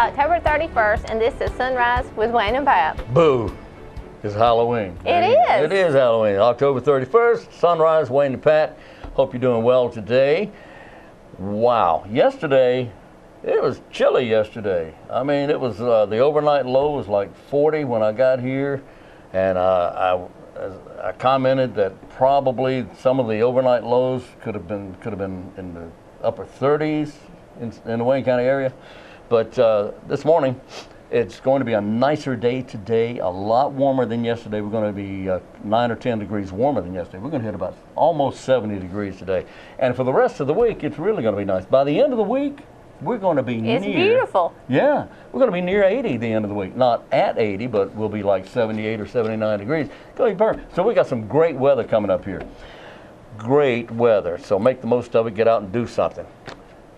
October 31st, and this is Sunrise with Wayne and Pat. Boo! It's Halloween. It is. It is Halloween. October 31st, Sunrise, Wayne and Pat. Hope you're doing well today. Wow. Yesterday, it was chilly yesterday. I mean, it was, the overnight low was like 40 when I got here. And I commented that probably some of the overnight lows could have been in the upper 30s in the Wayne County area. But this morning, it's going to be a nicer day today, a lot warmer than yesterday. We're going to be 9 or 10 degrees warmer than yesterday. We're going to hit about almost 70 degrees today. And for the rest of the week, it's really going to be nice. By the end of the week, we're going to be It's beautiful. Yeah, we're going to be near 80 the end of the week. Not at 80, but we'll be like 78 or 79 degrees. Going perfect. So we got some great weather coming up here. Great weather. So make the most of it. Get out and do something.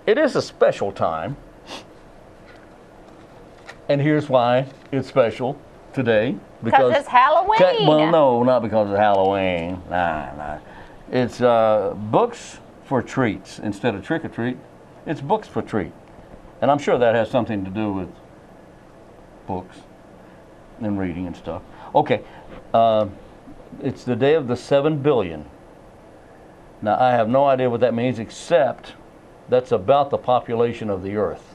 It is a special time. And here's why it's special today. Because it's Halloween. Well, no, not because it's Halloween. Nah. It's books for treats instead of trick or treat. It's books for treat. And I'm sure that has something to do with books and reading and stuff. Okay, it's the day of the 7 billion. Now, I have no idea what that means, except that's about the population of the Earth.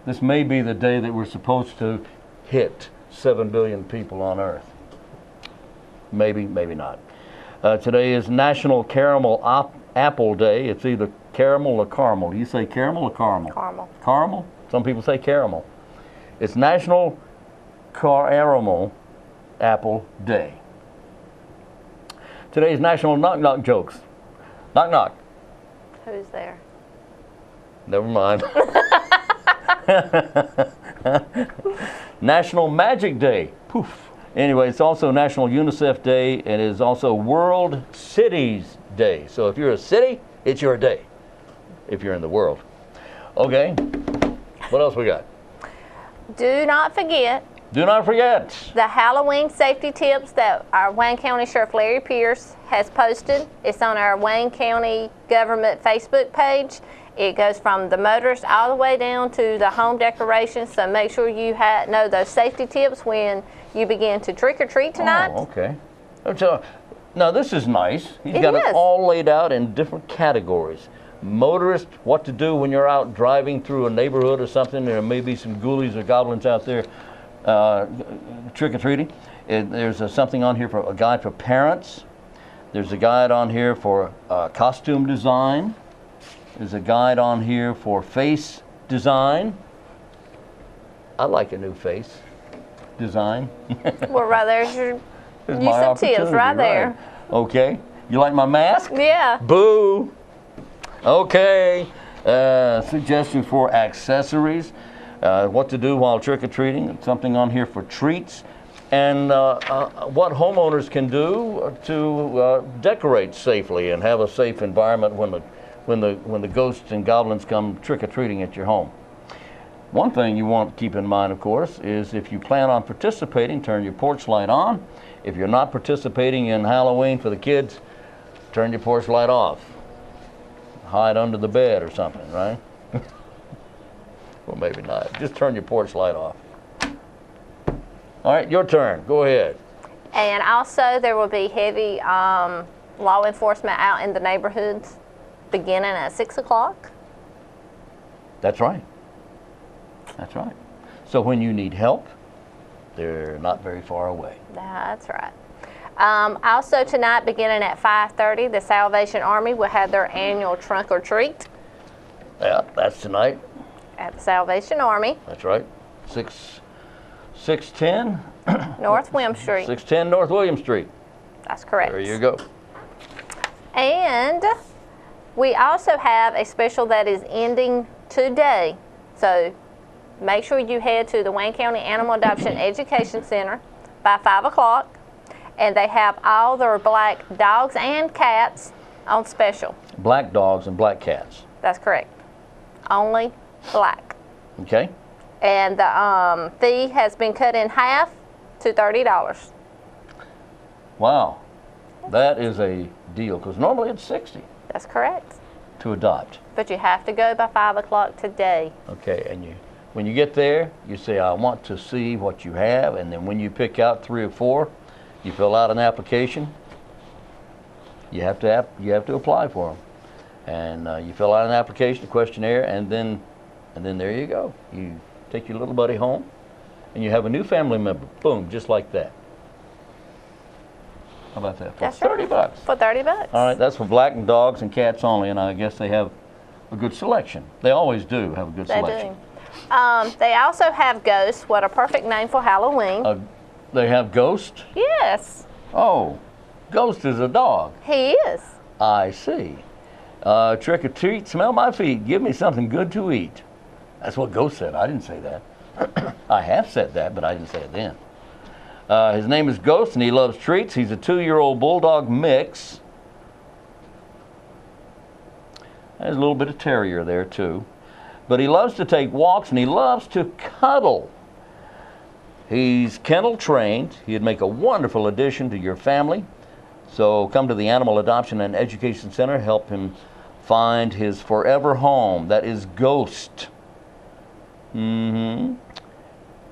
This may be the day that we're supposed to hit 7 billion people on Earth. Maybe, maybe not. Today is National Caramel Apple Day. It's either caramel or caramel. You say caramel or caramel? Caramel. Caramel? Some people say caramel. It's National Caramel Apple Day. Today is National Knock Knock Jokes. Knock knock. Who's there? Never mind. National Magic Day. Poof. Anyway, it's also National UNICEF Day, and it is also World Cities Day. So if you're a city, it's your day. If you're in the world. Okay. What else we got? Do not forget Do not forget. the Halloween safety tips that our Wayne County Sheriff Larry Pierce has posted. It's on our Wayne County Government Facebook page. It goes from the motorist all the way down to the home decorations, so make sure you know those safety tips when you begin to trick or treat tonight. Oh, okay. So, now this is nice. He's It got it is. all laid out in different categories. Motorist, what to do when you're out driving through a neighborhood or something. There may be some ghoulies or goblins out there trick-or-treating. There's something on here for a guide for parents. There's a guide on here for costume design. There's a guide on here for face design. I like a new face design. Well, right there's your There's use my of tips opportunity, right there. Okay. You like my mask? Yeah. Boo. Okay. Suggestions for accessories. What to do while trick-or-treating. Something on here for treats. And what homeowners can do to decorate safely and have a safe environment when the ghosts and goblins come trick-or-treating at your home. One thing you want to keep in mind, of course, is if you plan on participating, turn your porch light on. If you're not participating in Halloween for the kids, turn your porch light off. Hide under the bed or something, right? Well, maybe not. Just turn your porch light off. All right, your turn. Go ahead. And also there will be heavy law enforcement out in the neighborhoods beginning at 6 o'clock. That's right. That's right. So when you need help, they're not very far away. That's right. Also tonight, beginning at 5:30, the Salvation Army will have their annual trunk or treat Yeah, that's tonight. at the Salvation Army, That's right. 610 North William Street. 610 North William Street. That's correct. There you go. And we also have a special that is ending today. So make sure you head to the Wayne County Animal Adoption Education Center by 5 o'clock. And they have all their black dogs and cats on special. Black dogs and black cats. That's correct. Only black. Okay? And the fee has been cut in half to $30. Wow. That is a deal, because normally it's 60 That's correct. to adopt. But you have to go by 5 o'clock today. Okay, and you When you get there, you say, I want to see what you have, and then when you pick out 3 or 4, you fill out an application. You have to apply for them, and you fill out an application, a questionnaire, and then there you go. You take your little buddy home, and you have a new family member. Boom, just like that. How about that? For That's $30. right. For $30. All right, that's for black and dogs and cats only, and I guess they have a good selection. They always do have a good selection. They do. They also have Ghost. What a perfect name for Halloween. They have Ghost? Yes. Oh, Ghost is a dog. He is. I see. Trick or treat, smell my feet, give me something good to eat. That's what Ghost said. I didn't say that. I have said that, but I didn't say it then. His name is Ghost, and he loves treats. He's a 2-year-old bulldog mix. There's a little bit of terrier there, too. But he loves to take walks, and he loves to cuddle. He's kennel trained. He'd make a wonderful addition to your family. So come to the Animal Adoption and Education Center. Help him find his forever home. That is Ghost.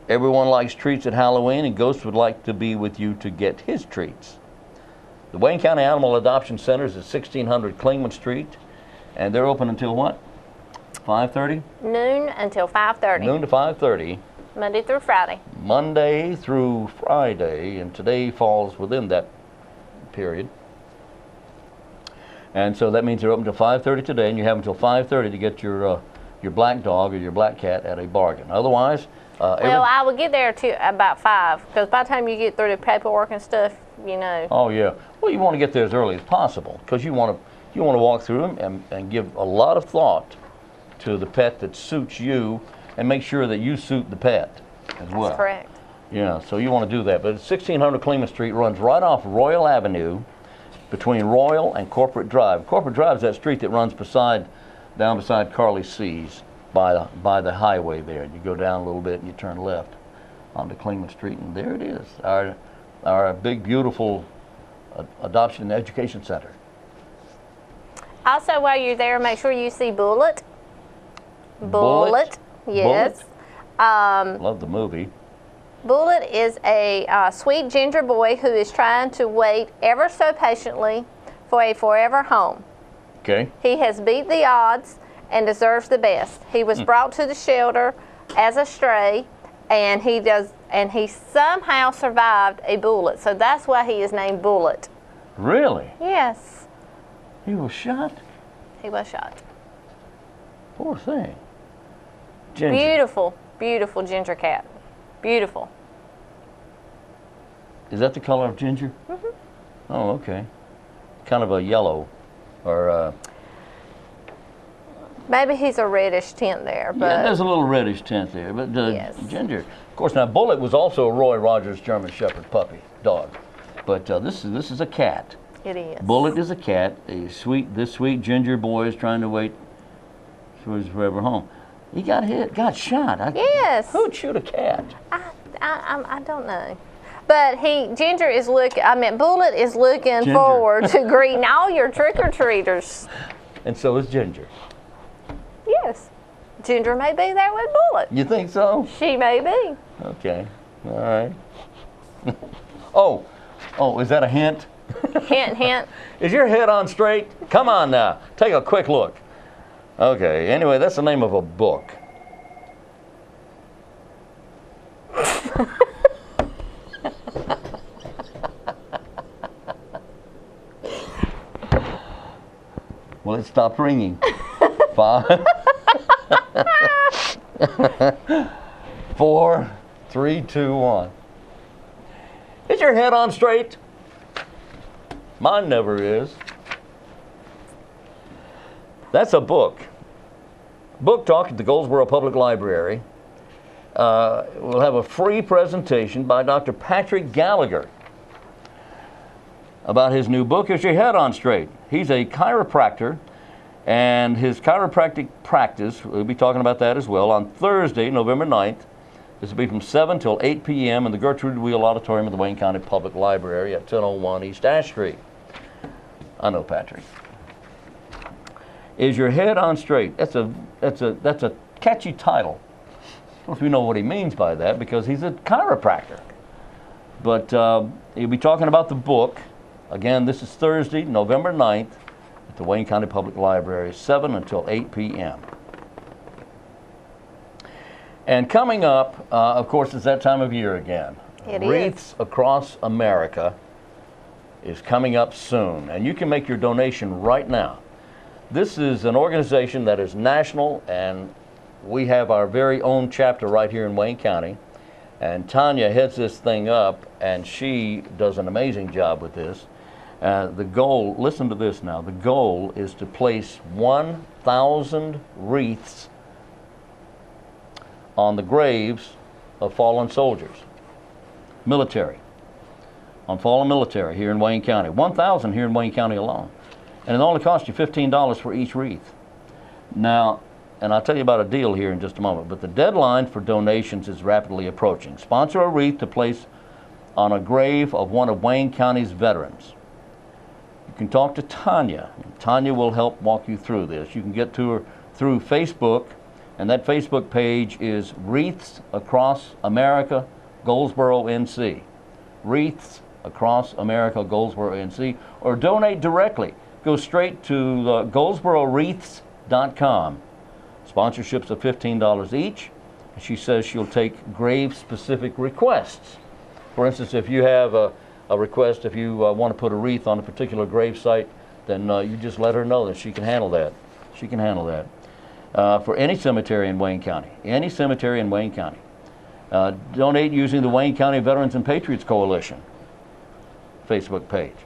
Everyone likes treats at Halloween, and Ghost would like to be with you to get his treats. The Wayne County Animal Adoption Center is at 1600 Clingman Street, and they're open until what? 5:30? Noon until 5:30. Noon to 5:30. Monday through Friday. Monday through Friday, and today falls within that period. And so that means they're open until 5:30 today, and you have until 5:30 to get your black dog or your black cat at a bargain. Otherwise, well, I will get there to about 5, because by the time you get through the paperwork and stuff, you know. Oh yeah. Well, you want to get there as early as possible, because you want to walk through them and give a lot of thought to the pet that suits you, and make sure that you suit the pet as well. That's correct. Yeah, so you want to do that. But 1600 Clingman Street runs right off Royal Avenue between Royal and Corporate Drive. Corporate Drive is that street that runs down beside Carly C's by the highway there. You go down a little bit and you turn left onto Clingman Street, and there it is, our big, beautiful adoption and education center. Also, while you're there, make sure you see Bullet. Bullet. Yes. Bullet? Love the movie. Bullet is a sweet ginger boy who is trying to wait ever so patiently for a forever home. Okay. He has beat the odds and deserves the best. He was brought to the shelter as a stray, and he somehow survived a bullet. So that's why he is named Bullet. Really? Yes. He was shot? He was shot. Poor thing. Ginger. Beautiful, beautiful ginger cat. Beautiful. Is that the color of ginger? Mm-hmm. Oh, okay. Kind of a yellow, or maybe he's a reddish tint there, but yeah, there's a little reddish tint there. But yes. Ginger, of course. Now, Bullet was also a Roy Rogers German Shepherd puppy dog, but this is a cat. It is. Bullet is a cat. This sweet ginger boy is trying to wait for his forever home. He got hit, got shot. Yes. Who'd shoot a cat? I don't know. But Bullet is looking Ginger. forward to greeting all your trick-or-treaters. And so is Ginger. Yes. Ginger may be there with Bullet. You think so? She may be. Okay. All right. Oh, is that a hint? Hint, hint. Is your head on straight? Come on now. Take a quick look. Okay, anyway, that's the name of a book. Well, it stopped ringing. 5, 4, 3, 2, 1. Is your head on straight? Mine never is. That's a book. Book Talk at the Goldsboro Public Library. We'll have a free presentation by Dr. Patrick Gallagher about his new book, Is Your Head On Straight? He's a chiropractor, and his chiropractic practice, we'll be talking about that as well, on Thursday, November 9th. This will be from 7 till 8 p.m. in the Gertrude Wheel Auditorium of the Wayne County Public Library at 1001 East Ash Street. I know Patrick. Is Your Head On Straight? That's a catchy title. course, we know what he means by that because he's a chiropractor. But he'll be talking about the book. Again, this is Thursday, November 9th at the Wayne County Public Library, 7 until 8 p.m. And coming up, of course, it's that time of year again. It Wreaths Across America is coming up soon, and you can make your donation right now. This is an organization that is national, and we have our very own chapter right here in Wayne County. And Tanya heads this thing up, and she does an amazing job with this. The goal, listen to this now, the goal is to place 1,000 wreaths on the graves of fallen soldiers, military, on fallen military here in Wayne County. 1,000 here in Wayne County alone. And it only costs you $15 for each wreath. Now, and I'll tell you about a deal here in just a moment, but the deadline for donations is rapidly approaching. Sponsor a wreath to place on a grave of one of Wayne County's veterans. You can talk to Tanya. Tanya will help walk you through this. You can get to her through Facebook, and that Facebook page is Wreaths Across America, Goldsboro, NC. Wreaths Across America, Goldsboro, NC, or donate directly. Go straight to GoldsboroWreaths.com. Sponsorships of $15 each. She says she'll take grave-specific requests. For instance, if you have a request, if you want to put a wreath on a particular grave site, then you just let her know that she can handle that. She can handle that. For any cemetery in Wayne County. Any cemetery in Wayne County. Donate using the Wayne County Veterans and Patriots Coalition Facebook page.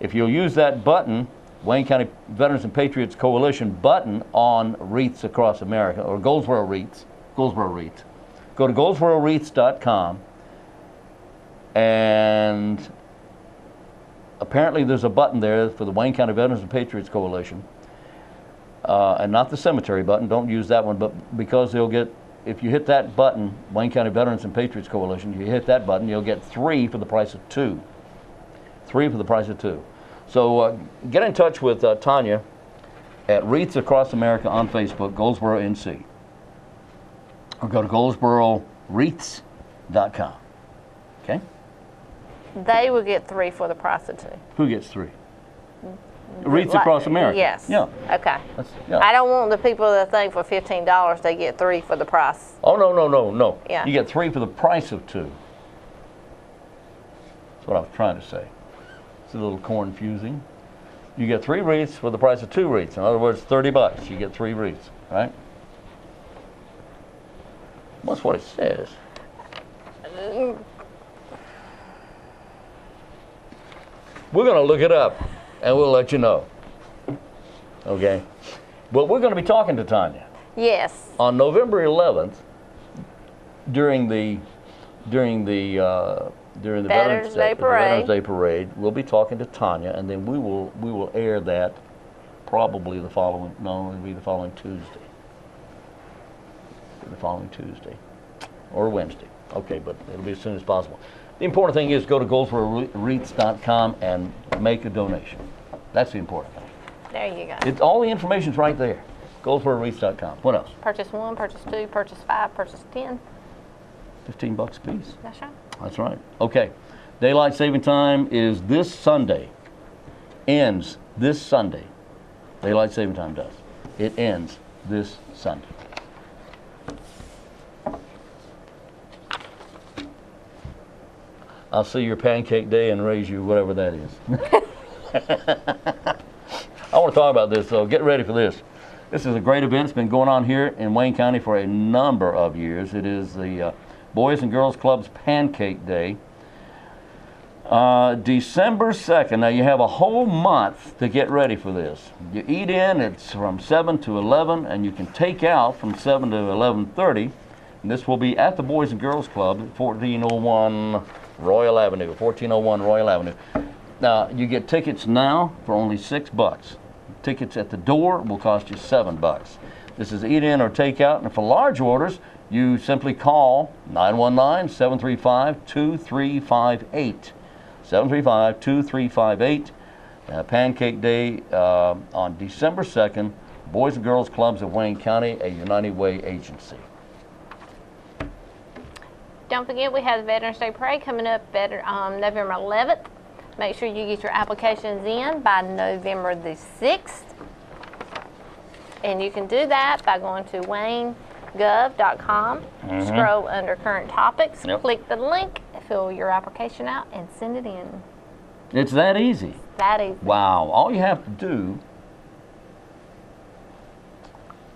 If you'll use that button, Wayne County Veterans and Patriots Coalition button on Wreaths Across America, or Goldsboro Wreaths, go to GoldsboroWreaths.com, and apparently there's a button there for the Wayne County Veterans and Patriots Coalition, and not the cemetery button. Don't use that one, but because they'll get, if you hit that button, Wayne County Veterans and Patriots Coalition, you hit that button, you'll get 3 for the price of 2. 3 for the price of 2. So get in touch with Tanya at Wreaths Across America on Facebook, Goldsboro, NC. Or go to GoldsboroWreaths.com. Okay? They will get 3 for the price of 2. Who gets 3? Wreaths Across America. Yes. Yeah. Okay. Yeah. I don't want the people that think for $15 they get 3 for the price. Oh, no. Yeah. You get 3 for the price of 2. That's what I was trying to say. It's a little confusing. You get 3 wreaths for the price of 2 wreaths. In other words, $30. You get 3 wreaths, right? That's what it says. We're going to look it up, and we'll let you know. Okay? But we're going to be talking to Tanya. Yes. On November 11th, during the Veterans Day Parade, we'll be talking to Tanya, and then we will air that probably the following Tuesday. The following Tuesday or Wednesday. Okay, but it'll be as soon as possible. The important thing is go to GoldsboroWreaths.com and make a donation. That's the important thing. There you go. All the information's right there. GoldsboroWreaths.com. What else? Purchase 1, purchase 2, purchase 5, purchase 10. $15 a piece. That's right. That's right. Okay. Daylight saving time is this Sunday. Ends this Sunday. Daylight saving time does. It ends this Sunday. I'll see your pancake day and raise you whatever that is. I want to talk about this, so get ready for this. This is a great event. It's been going on here in Wayne County for a number of years. It is the Boys and Girls Club's Pancake Day. December 2nd. Now you have a whole month to get ready for this. You eat in, it's from 7 to 11, and you can take out from 7 to 11:30. And this will be at the Boys and Girls Club at 1401 Royal Avenue. 1401 Royal Avenue. Now you get tickets now for only $6. Tickets at the door will cost you $7. This is eat in or take out, and for large orders, you simply call 919-735-2358. 735-2358. Pancake Day on December 2nd. Boys and Girls Clubs of Wayne County, a United Way agency. Don't forget, we have the Veterans Day Parade coming up November 11th. Make sure you get your applications in by November the 6th. And you can do that by going to waynegov.com, scroll under current topics, click the link, fill your application out, and send it in. It's that easy. That easy. Wow. All you have to do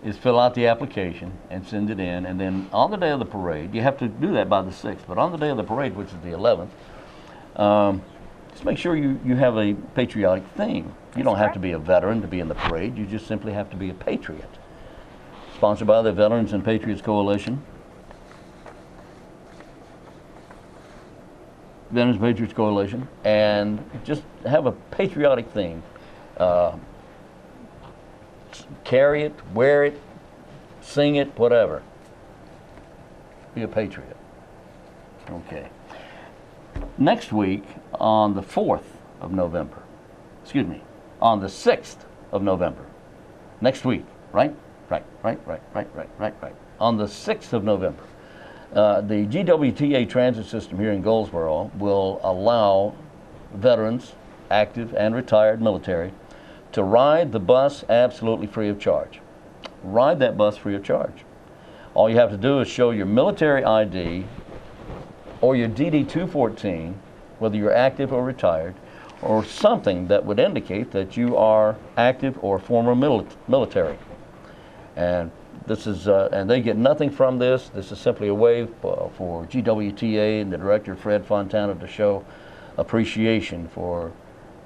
is fill out the application and send it in, and then on the day of the parade, you have to do that by the 6th, but on the day of the parade, which is the 11th, just make sure you have a patriotic theme. You don't have to be a veteran to be in the parade. You just simply have to be a patriot. Sponsored by the Veterans and Patriots Coalition. Veterans and Patriots Coalition. And just have a patriotic theme. Carry it, wear it, sing it, whatever. Be a patriot. Okay. Next week, on the 4th of November, on the 6th of November, next week, right? Right. On the 6th of November, the GWTA transit system here in Goldsboro will allow veterans, active and retired military, to ride the bus absolutely free of charge. Ride that bus free of charge. All you have to do is show your military ID or your DD-214, whether you're active or retired, or something that would indicate that you are active or former military. And this is, and they get nothing from this. This is simply a way for GWTA and the director, Fred Fontana, to show appreciation for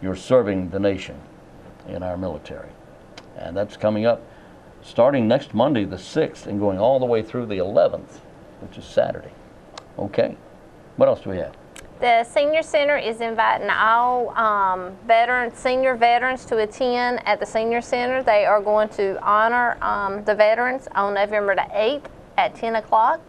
your serving the nation in our military. And that's coming up starting next Monday, the 6th, and going all the way through the 11th, which is Saturday. Okay. What else do we have? The Senior Center is inviting all senior veterans to attend at the Senior Center. They are going to honor the veterans on November the 8th at 10 o'clock.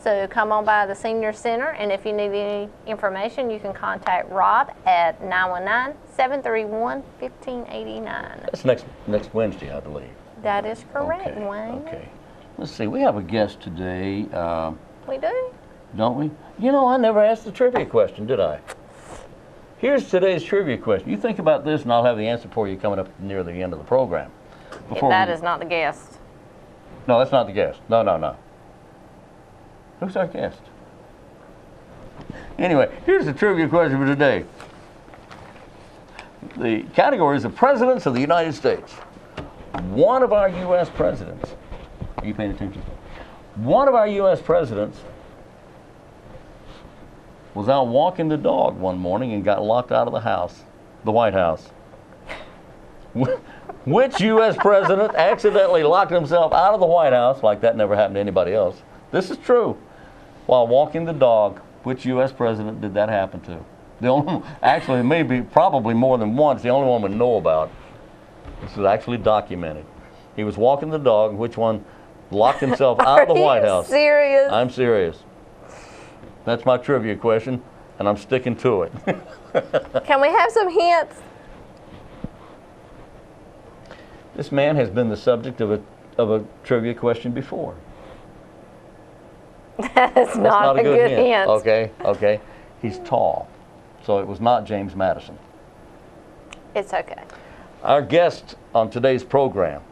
So come on by the Senior Center, and if you need any information, you can contact Rob at 919-731-1589. That's next Wednesday, I believe. That is correct, Okay. Wayne. Okay. Let's see. We have a guest today. We do? Don't we? You know, I never asked the trivia question, did I? Here's today's trivia question. You think about this, and I'll have the answer for you coming up near the end of the program. That is not the guest. No, that's not the guest. No. Who's our guest? Anyway, here's the trivia question for today. The category is the Presidents of the United States. One of our U.S. presidents, are you paying attention? One of our U.S. presidents was out walking the dog one morning and got locked out of the house, the White House. Which U.S. president accidentally locked himself out of the White House, like that never happened to anybody else? This is true. While walking the dog, which U.S. president did that happen to? The only one, actually, maybe, probably more than once, the only one we know about. This is actually documented. He was walking the dog, which one locked himself out of the White House? Are you serious? I'm serious. That's my trivia question, and I'm sticking to it. Can we have some hints? This man has been the subject of a trivia question before. That's not a good hint. Okay. He's tall, so it was not James Madison. It's okay. Our guest on today's program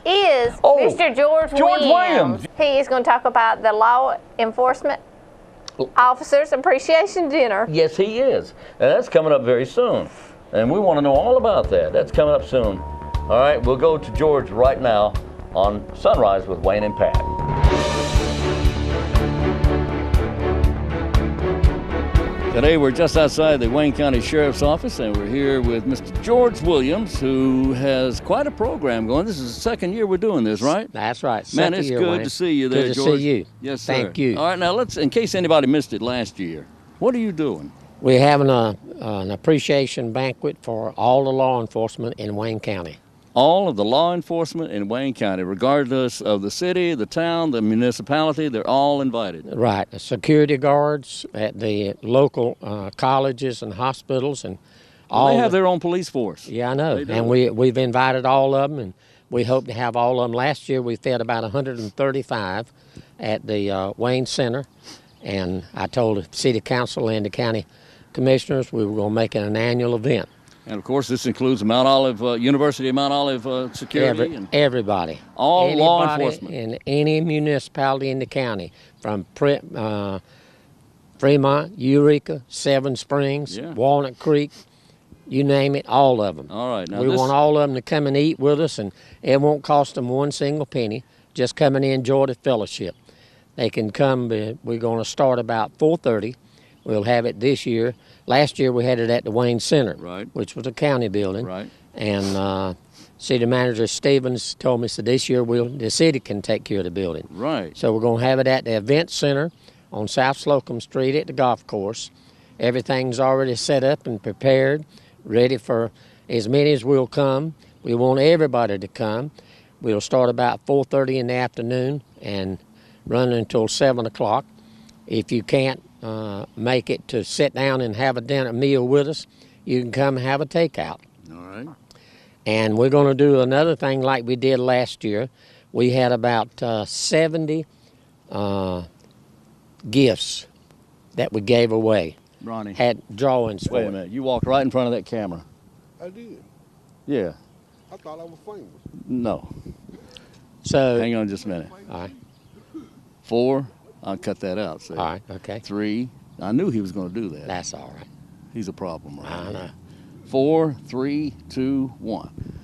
is Mr. George Williams. He is going to talk about the Law Enforcement Officers Appreciation Dinner. Yes, he is. And that's coming up very soon. And we want to know all about that. That's coming up soon. All right, we'll go to George right now on Sunrise with Wayne and Pat. Today we're just outside the Wayne County Sheriff's Office, and we're here with Mr. George Williams, who has quite a program going. This is the second year we're doing this, right? That's right. Man, it's good to see you there, George. Good to see you. Yes, sir. Thank you. All right, now let's, in case anybody missed it last year, what are you doing? We're having an appreciation banquet for all the law enforcement in Wayne County. All of the law enforcement in Wayne County, regardless of the city, the town, the municipality, they're all invited. Right. The security guards at the local colleges and hospitals and all. They have their own police force. Yeah, I know. They do. And we've invited all of them, and We hope to have all of them. Last year we fed about 135 at the Wayne Center, and I told the City Council and the County Commissioners we were going to make it an annual event. And of course, this includes Mount Olive, University of Mount Olive security. Everybody. All law enforcement. In any municipality in the county, from Fremont, Eureka, Seven Springs, Walnut Creek, you name it, all of them. All right. Now we want all of them to come and eat with us, and it won't cost them one single penny. Just come and enjoy the fellowship. They can come. We're going to start about 4:30. We'll have it this year. Last year we had it at the Wayne Center, which was a county building. Right. And City Manager Stevens told me, said this year the city can take care of the building. Right. So we're going to have it at the Event Center on South Slocum Street at the golf course. Everything's already set up and prepared, ready for as many as will come. We want everybody to come. We'll start about 4:30 in the afternoon and run until 7 o'clock. If you can't make it to sit down and have a dinner meal with us, you can come and have a takeout. All right. And we're going to do another thing like we did last year. We had about 70 gifts that we gave away. Ronnie. Had drawings for Wait a minute. You walked right in front of that camera. I did. Yeah. I thought I was famous. No. So Hang on just a minute. all right, 4. I'll cut that out. So all right, okay. 3. I knew he was going to do that. That's all right. He's a problem, right? I know. 4, 3, 2, 1.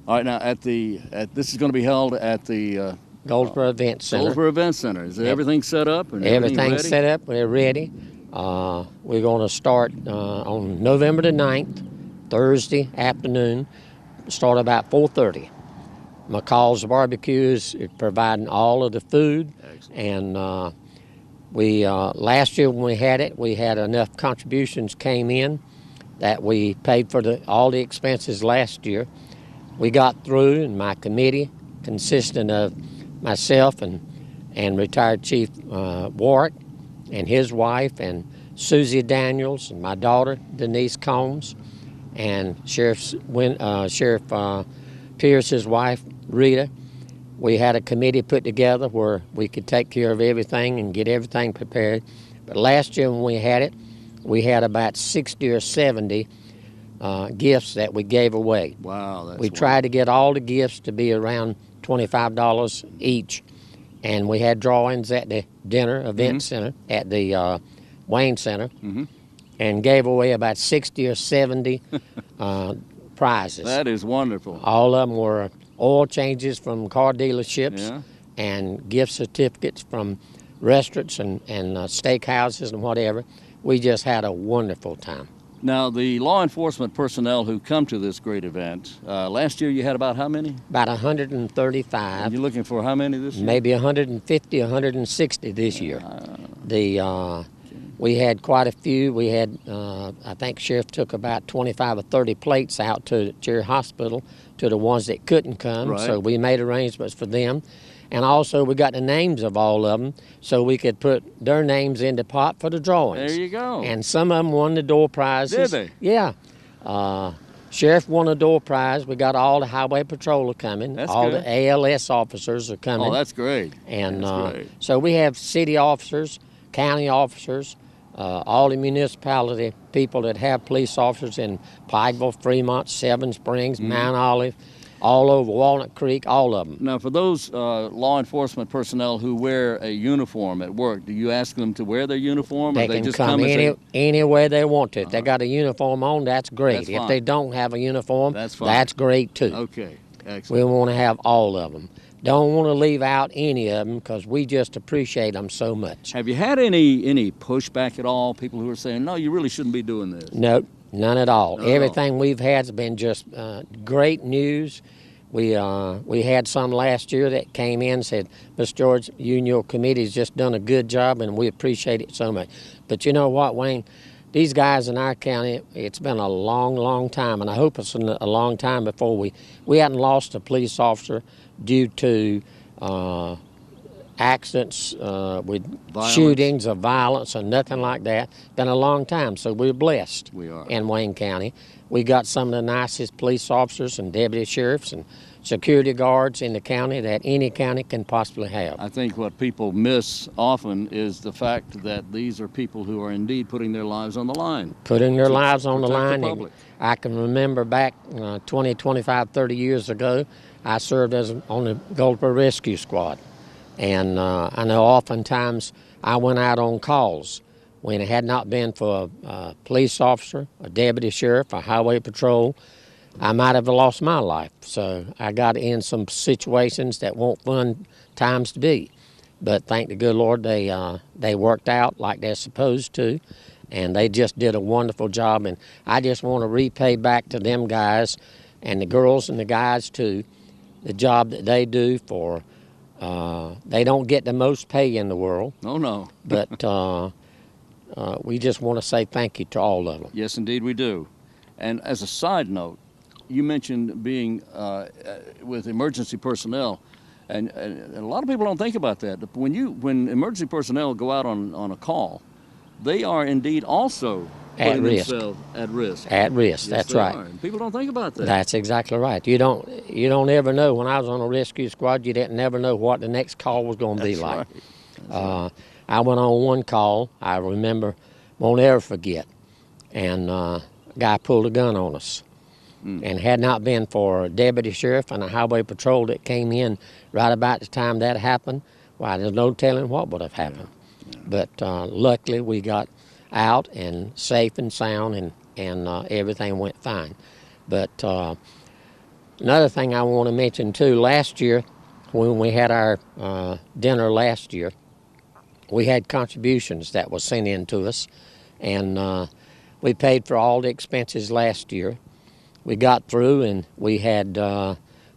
All right. Now this is going to be held at the Goldsboro Event Center. Goldsboro Event Center. Is everything set up and Everything's ready? set up. We're ready. We're going to start on November the 9th, Thursday afternoon. Start about 4:30. McCall's Barbecue is providing all of the food. Excellent. And we last year when we had it, we had enough contributions came in that we paid for all the expenses last year. We got through, and my committee, consisting of myself and retired Chief Warwick and his wife and Susie Daniels and my daughter Denise Combs and Sheriff Pierce's wife Rita. We had a committee put together where we could take care of everything and get everything prepared. But last year when we had it, we had about 60 or 70 gifts that we gave away. Wow, that's We tried to get all the gifts to be around $25 each. And we had drawings at the dinner event center at the Wayne Center and gave away about 60 or 70 prizes. That is wonderful. All of them were oil changes from car dealerships Yeah. and gift certificates from restaurants and steakhouses and whatever. We just had a wonderful time. Now, the law enforcement personnel who come to this great event, last year you had about how many? About 135. You're looking for how many this year? Maybe 150, 160 this year. We had quite a few. We had, I think Sheriff took about 25 or 30 plates out to Cherry Hospital to the ones that couldn't come. Right. So we made arrangements for them. And also we got the names of all of them so we could put their names in the pot for the drawings. There you go. And some of them won the door prizes. Did they? Yeah. Sheriff won a door prize. We got all the highway patrol are coming. That's all good. the ALS officers are coming. Oh, that's great. And That's great. so we have city officers, county officers, all the municipality people that have police officers in Pikeville, Fremont, Seven Springs, Mount Olive, all over Walnut Creek, all of them. Now, for those law enforcement personnel who wear a uniform at work, do you ask them to wear their uniform, or They they can just come and say, any way they want to. If they got a uniform on, that's great. That's If fine. they don't have a uniform, That's fine. that's great too. Okay, We excellent. want to have all of them. Don't want to leave out any of them because we just appreciate them so much. Have you had any pushback at all? People who are saying, no, you really shouldn't be doing this. Nope, none at all. None at all. Everything we've had has been just great news. We had some last year that came in and said, Mr. George, you and your committee's just done a good job and we appreciate it so much. But you know what, Wayne? These guys in our county, it's been a long, long time, and I hope it's a long time before we hadn't lost a police officer due to accidents with Violence. shootings or violence or nothing like that. Been a long time, so we're blessed We are. in Wayne County. We got some of the nicest police officers and deputy sheriffs and security guards in the county that any county can possibly have. I think what people miss often is the fact that these are people who are indeed putting their lives on the line. Putting their lives on the protect the line. And public. I can remember back 20, 25, 30 years ago, I served on the Goldsboro Rescue Squad. And I know oftentimes I went out on calls when it had not been for a police officer, a deputy sheriff, a highway patrol, I might have lost my life. So I got in some situations that weren't fun times to be. But thank the good Lord, they worked out like they're supposed to, and they just did a wonderful job. And I just want to repay back to them guys and the girls and the guys too, the job that they do for. They don't get the most pay in the world. Oh, no. But we just want to say thank you to all of them. Yes, indeed we do. And as a side note, you mentioned being with emergency personnel, and a lot of people don't think about that. When emergency personnel go out on a call, they are indeed also putting themselves at risk. At risk, Yes, that's they right. are. And people don't think about that. That's exactly right. You don't ever know. When I was on a rescue squad, you didn't never know what the next call was going to be That's like. right. That's I went on one call, I remember, won't ever forget, and a guy pulled a gun on us. And had not been for a deputy sheriff and a highway patrol that came in right about the time that happened, why, there's no telling what would have happened. Yeah. But luckily we got out and safe and sound, and everything went fine. But another thing I want to mention too, last year when we had our dinner last year, we had contributions that was sent in to us, and we paid for all the expenses last year. We got through and we had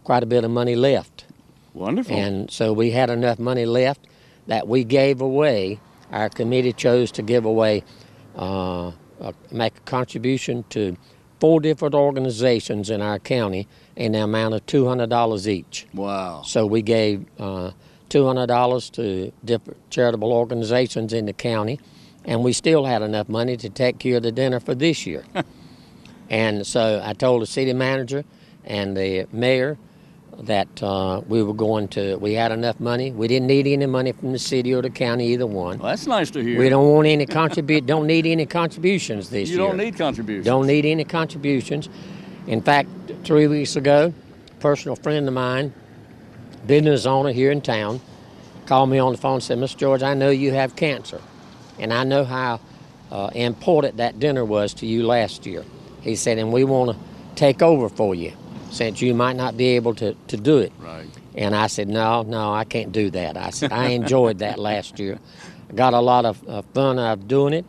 quite a bit of money left. Wonderful. And so we had enough money left that we gave away. Our committee chose to give away, make a contribution to 4 different organizations in our county in the amount of $200 each. Wow. So we gave $200 to different charitable organizations in the county, and we still had enough money to take care of the dinner for this year. And so I told the city manager and the mayor that we had enough money. We didn't need any money from the city or the county, either one. Well, that's nice to hear. We don't want any don't need any contributions this year. You don't need contributions. Don't need any contributions. In fact, 3 weeks ago, a personal friend of mine, business owner here in town, called me on the phone and said, "Mr. George, I know you have cancer, and I know how important that dinner was to you last year." He said, "And we want to take over for you since you might not be able to do it." Right. And I said, no, I can't do that. I said, I enjoyed that last year. I got a lot of fun out of doing it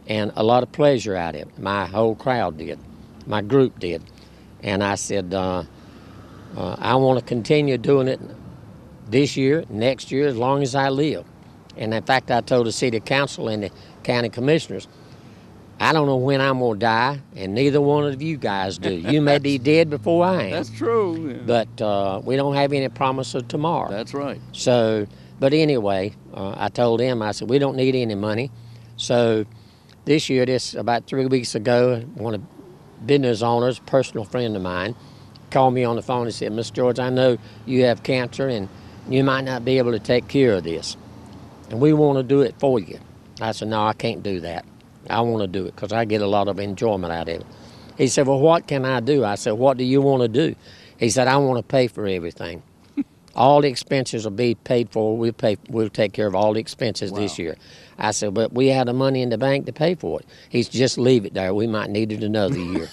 and a lot of pleasure out of it. My whole crowd did. My group did. And I said, I want to continue doing it this year, next year, as long as I live. And in fact, I told the city council and the county commissioners, I don't know when I'm going to die, and neither one of you guys do. You may be dead before I am. That's true. Yeah. But we don't have any promise of tomorrow. That's right. So, but anyway, I told them, I said, we don't need any money. So this year, about 3 weeks ago, one of the business owners, a personal friend of mine, called me on the phone and said, "Mr. George, I know you have cancer and you might not be able to take care of this, and we want to do it for you." I said, "No, I can't do that. I want to do it because I get a lot of enjoyment out of it." He said, "Well, what can I do?" I said, "What do you want to do?" He said, "I want to pay for everything. All the expenses will be paid for. We'll take care of all the expenses this year." I said, "But we have the money in the bank to pay for it." He said, "Just leave it there. We might need it another year."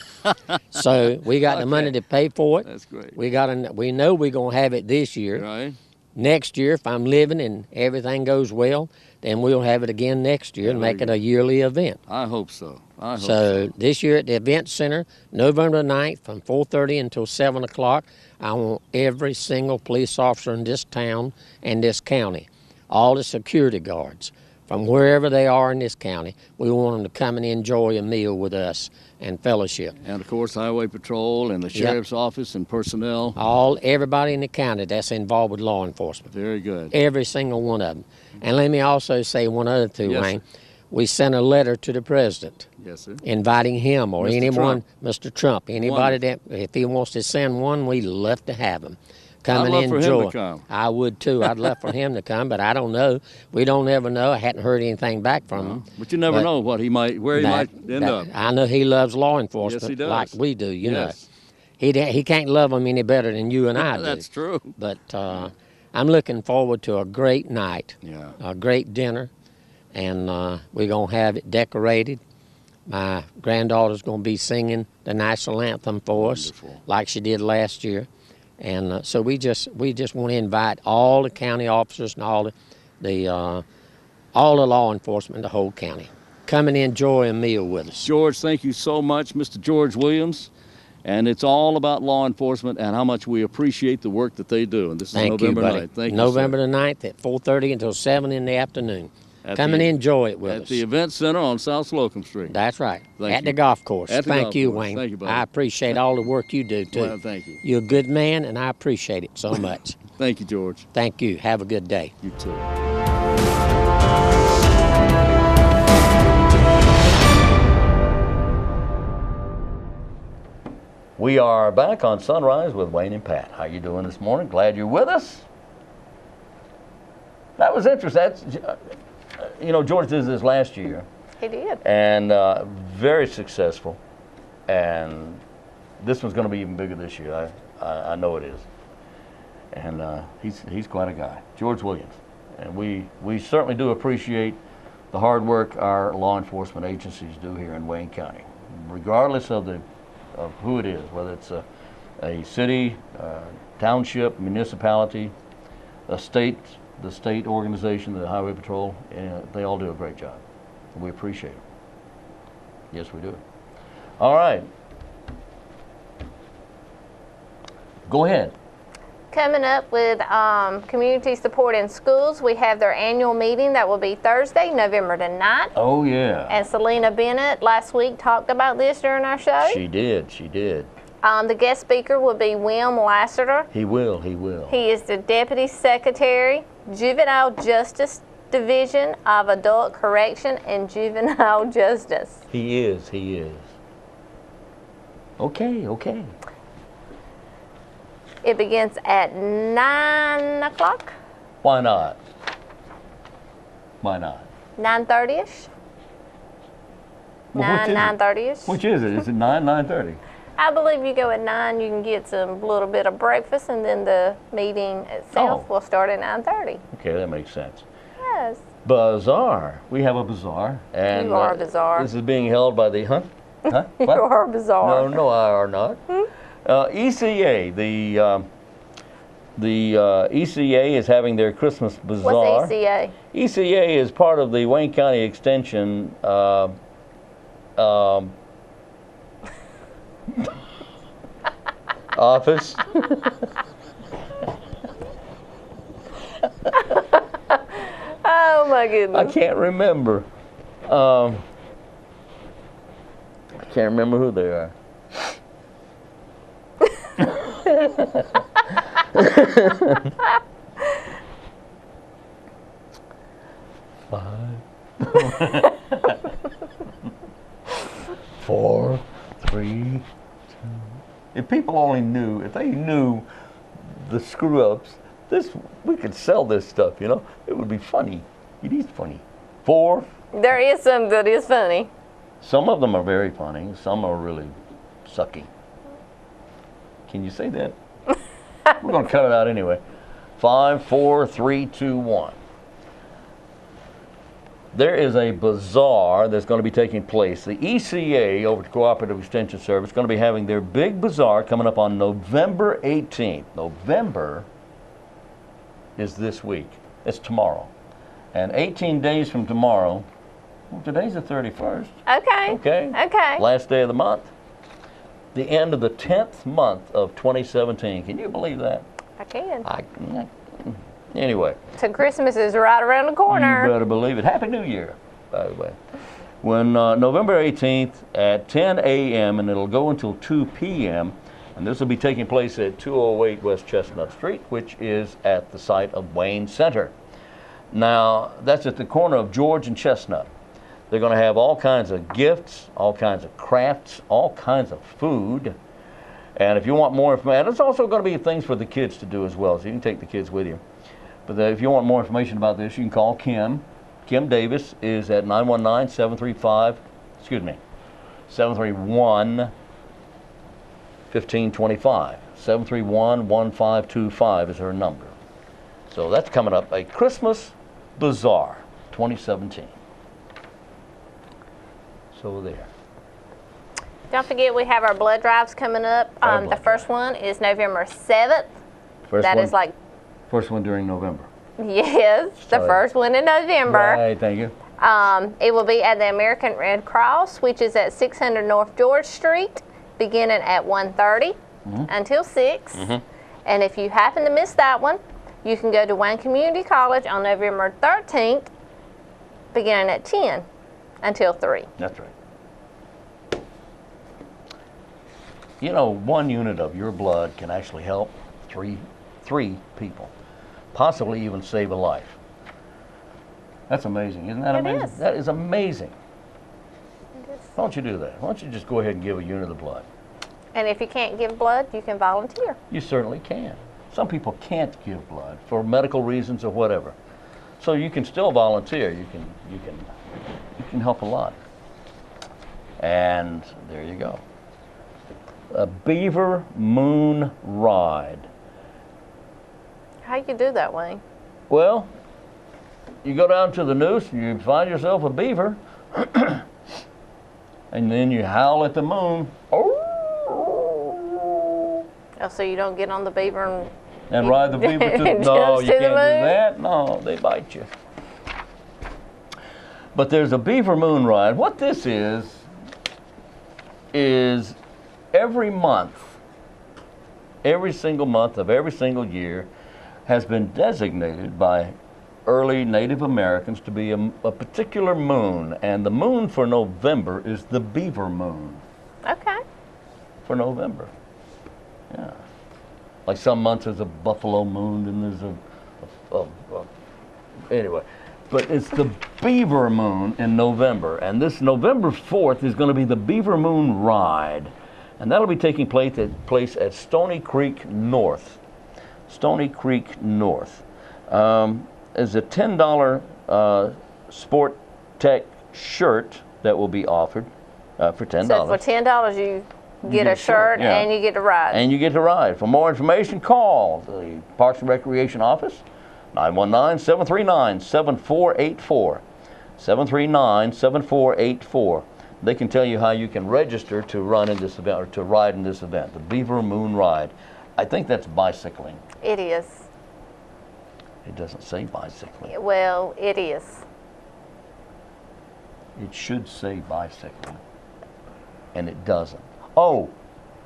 So we got the money to pay for it. That's great. We know we're going to have it this year. Right. Next year, if I'm living and everything goes well, then we'll have it again next year and make it a yearly event. I hope so. So this year at the Event Center, November 9th from 4:30 until 7 o'clock, I want every single police officer in this town and this county, all the security guards, from wherever they are in this county, we want them to come and enjoy a meal with us and fellowship. And of course, Highway Patrol and the Sheriff's Office and personnel. Everybody in the county that's involved with law enforcement. Very good. Every single one of them. And let me also say one other thing, Yes, Wayne. sir. we sent a letter to the president Yes, sir. inviting him or Mr. anyone, Trump. Mr. Trump, anybody that, if he wants to send one, we'd love to have him. Come and I'd love for him to enjoy. come. I would too. I'd love for him to come, but I don't know. We don't ever know. I hadn't heard anything back from him. But you never But know where he might end up. I know he loves law enforcement Yes, he does. like we do, you know. Yes. He can't love them any better than you and I do. That's true. But I'm looking forward to a great night, Yeah. a great dinner, and we're going to have it decorated. My granddaughter's going to be singing the national anthem for us, Wonderful. like she did last year. And so we just want to invite all the county officers and all the law enforcement, the whole county, come and enjoy a meal with us. George, thank you so much, Mr. George Williams. And it's all about law enforcement and how much we appreciate the work that they do. And this is Thank you, November buddy. 9th. Thank November you, the 9th at 4:30 until 7 in the afternoon. At Come the- and enjoy it with sir. us. At the event center on South Slocum Street. That's right. Thank At you. the golf course. At the Thank golf you, course. Wayne. Thank you, buddy. I appreciate all the work you do, too. Well, thank you. You're a good man, and I appreciate it so much. Thank you, George. Thank you. Have a good day. You too. We are back on Sunrise with Wayne and Pat. How you doing this morning? Glad you're with us. That was interesting. George did this last year, He did. and very successful. And this one's going to be even bigger this year. I know it is. And he's quite a guy, George Williams. And we certainly do appreciate the hard work our law enforcement agencies do here in Wayne County, regardless of who it is, whether it's a city, township, municipality, the state organization, the Highway Patrol. They all do a great job. We appreciate it. Yes, we do. All right. Go ahead. Coming up with community support in schools, we have their annual meeting that will be Thursday, November the 9th. Oh, yeah. And Selena Bennett last week talked about this during our show. She did. The guest speaker will be Wim Lassiter. He will. He is the Deputy Secretary, Juvenile Justice Division of Adult Correction and Juvenile Justice. He is. Okay. It begins at 9 o'clock, Why not? 9:30ish. Well, 9:30ish. Which is it? Is it 9:30? I believe you go at 9, you can get some little bit of breakfast, and then the meeting itself Oh. will start at 9:30. Okay, that makes sense. Yes. Bazaar. We have a bazaar. And You are a bazaar. This is being held by the Huh? You What? are bizarre. No, I are not. ECA, the ECA is having their Christmas bazaar. What's ECA? ECA is part of the Wayne County Extension office. Oh my I goodness. can't remember. I can't remember who they are. Five, 4, 3, 2. If people only knew, if they knew the screw-ups, we could sell this stuff, It would be funny. It is funny. 4. There is some that is funny. Some of them are very funny. Some are really sucky. Can you say that? We're going to cut it out anyway. 5, 4, 3, 2, 1. There is a bazaar that's going to be taking place. The ECA, over to Cooperative Extension Service, is going to be having their big bazaar coming up on November 18th. November is this week. It's tomorrow. And 18 days from tomorrow, well, today's the 31st. Okay. Last day of the month. The end of the 10th month of 2017. Can you believe that? I can. Anyway. So Christmas is right around the corner. You better believe it. Happy New Year, by the way. When November 18th at 10 a.m. and it'll go until 2 p.m. And this will be taking place at 208 West Chestnut Street, which is at the site of Wayne Center. Now, that's at the corner of George and Chestnut. They're going to have all kinds of gifts, all kinds of crafts, all kinds of food. And if you want more information, it's also going to be things for the kids to do as well, so you can take the kids with you. But if you want more information about this, you can call Kim. Kim Davis is at 919-735, 731-1525. 731-1525 is her number. So that's coming up, a Christmas Bazaar 2017. So there. Don't forget we have our blood drives coming up. The first one is November 7th. First one during November. Yes, the first one in November. Right, thank you. It will be at the American Red Cross, which is at 600 North George Street, beginning at 1:30 until 6. And if you happen to miss that one, you can go to Wayne Community College on November 13th, beginning at 10 until 3. That's right. You know, 1 unit of your blood can actually help three people, possibly even save a life. That's amazing, isn't that amazing? It is. That is amazing. It is. Why don't you do that? Why don't you just go ahead and give a unit of blood? And if you can't give blood, you can volunteer. You certainly can. Some people can't give blood for medical reasons or whatever. So you can still volunteer. You can help a lot. And there you go. A Beaver Moon Ride. How you do that, Wayne? Well, you go down to the noose and you find yourself a beaver, and then you howl at the moon. Oh, so you don't get on the beaver and ride the beaver to the no, you can't do that. No, they bite you. But there's a Beaver Moon Ride. What this is every month, every single month of every single year has been designated by early Native Americans to be a particular moon. And the moon for November is the Beaver Moon. Okay. For November. Yeah. Like some months there's a buffalo moon and there's anyway. But it's the Beaver Moon in November. And this November 4th is going to be the Beaver Moon Ride. And that'll be taking place at Stony Creek North. Stony Creek North. There's a $10 Sport Tech shirt that will be offered for $10. So for $10 you get a shirt and you get to ride. And you get to ride. For more information, call the Parks and Recreation office, 919-739-7484. 739-7484. They can tell you how you can register to run in this event or to ride in this event, the Beaver Moon Ride. I think that's bicycling. It is. It doesn't say bicycling. Well, it is. It should say bicycling, and it doesn't. Oh,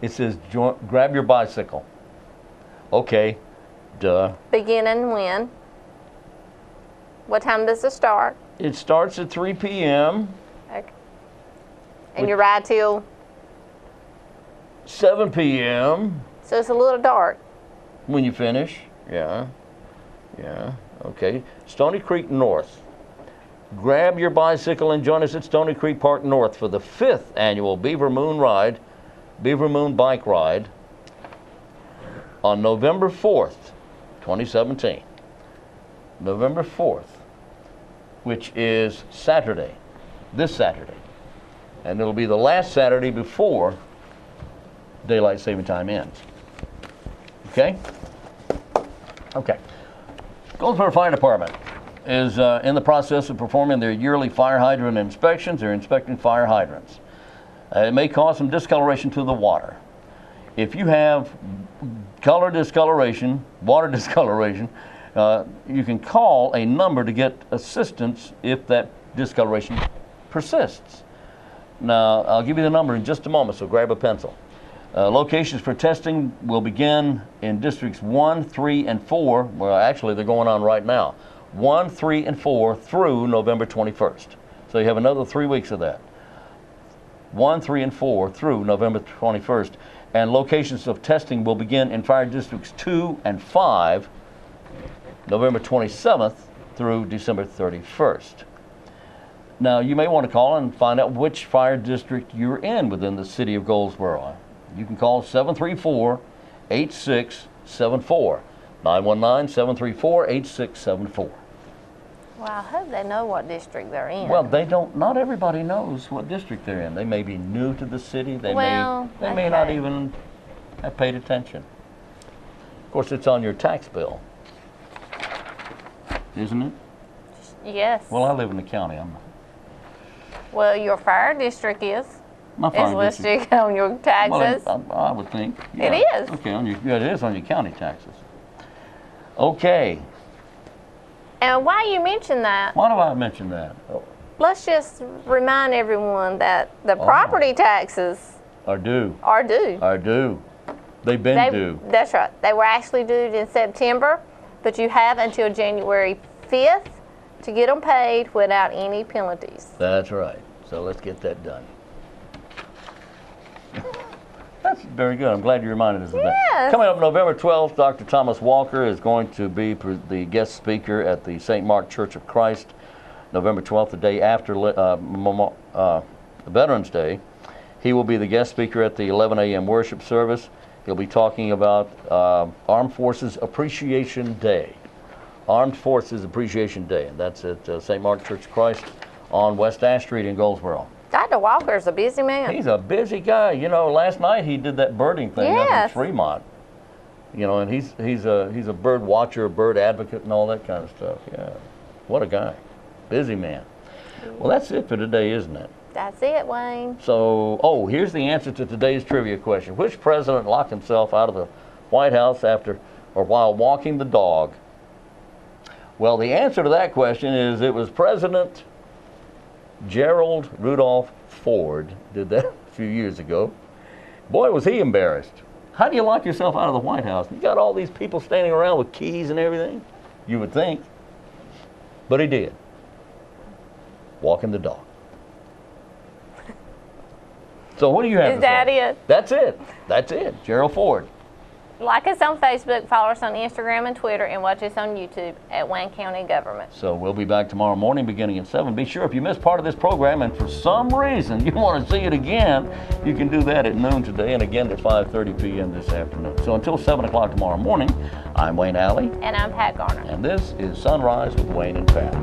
it says grab your bicycle. Okay, duh. Beginning when? What time does it start? It starts at 3 p.m. Okay. And you ride till? 7 p.m. So it's a little dark. When you finish, yeah, okay. Stony Creek North. Grab your bicycle and join us at Stony Creek Park North for the 5th annual Beaver Moon Ride, Beaver Moon Bike Ride on November 4th, 2017. November 4th, which is Saturday, this Saturday. And it'll be the last Saturday before Daylight Saving Time ends. Okay? Okay. Goldsboro Fire Department is in the process of performing their yearly fire hydrant inspections. They're inspecting fire hydrants. It may cause some discoloration to the water. If you have color discoloration, water discoloration, you can call a number to get assistance if that discoloration persists. Now, I'll give you the number in just a moment, so grab a pencil. Locations for testing will begin in districts 1, 3, and 4. Well, actually, they're going on right now. 1, 3, and 4 through November 21st. So you have another 3 weeks of that. 1, 3, and 4 through November 21st. And locations of testing will begin in fire districts 2 and 5, November 27th through December 31st. Now, you may want to call and find out which fire district you're in within the city of Goldsboro. You can call 734-8674. 919-734-8674. Well, I hope they know what district they're in. Well, they don't, not everybody knows what district they're in. They may be new to the city. They may not okay. even have paid attention. Of course, it's on your tax bill, isn't it? Yes. Well, I live in the county. Well, your fire district is. My It's fire district. listed on your taxes. Well, I would think. It Yeah. is. Okay, it is on your county taxes. Okay. And why you mention that, Why do I mention that? Oh, let's just remind everyone that the Oh. property taxes are due. are due. Are due. They've been due. That's right. They were actually due in September, but you have until January 5th to get them paid without any penalties. That's right. So let's get that done. That's very good. I'm glad you reminded us of that. Yes. Coming up November 12th, Dr. Thomas Walker is going to be the guest speaker at the St. Mark Church of Christ, November 12th, the day after Veterans Day. He will be the guest speaker at the 11 a.m. worship service. He'll be talking about Armed Forces Appreciation Day. Armed Forces Appreciation Day, and that's at St. Mark Church of Christ on West Ash Street in Goldsboro. Dr. Walker's a busy man. He's a busy guy. You know, last night he did that birding thing up in Yes. Fremont. You know, and he's a bird watcher, a bird advocate, and all that kind of stuff. Yeah, what a guy, busy man. Well, that's it for today, isn't it? That's it, Wayne. So, here's the answer to today's trivia question: which president locked himself out of the White House while walking the dog? Well, the answer to that question is it was President Gerald Rudolph Ford. Did that a few years ago. Boy, was he embarrassed. How do you lock yourself out of the White House? You got all these people standing around with keys and everything. You would think. But he did. Walking the dog. So what do you have Is to that say? it? That's it. That's it. Gerald Ford. Like us on Facebook, follow us on Instagram and Twitter, and watch us on YouTube at Wayne County Government. So we'll be back tomorrow morning beginning at 7. Be sure if you missed part of this program and for some reason you want to see it again, you can do that at noon today and again at 5:30 p.m. this afternoon. So until 7 o'clock tomorrow morning, I'm Wayne Alley. And I'm Pat Garner. And this is Sunrise with Wayne and Pat.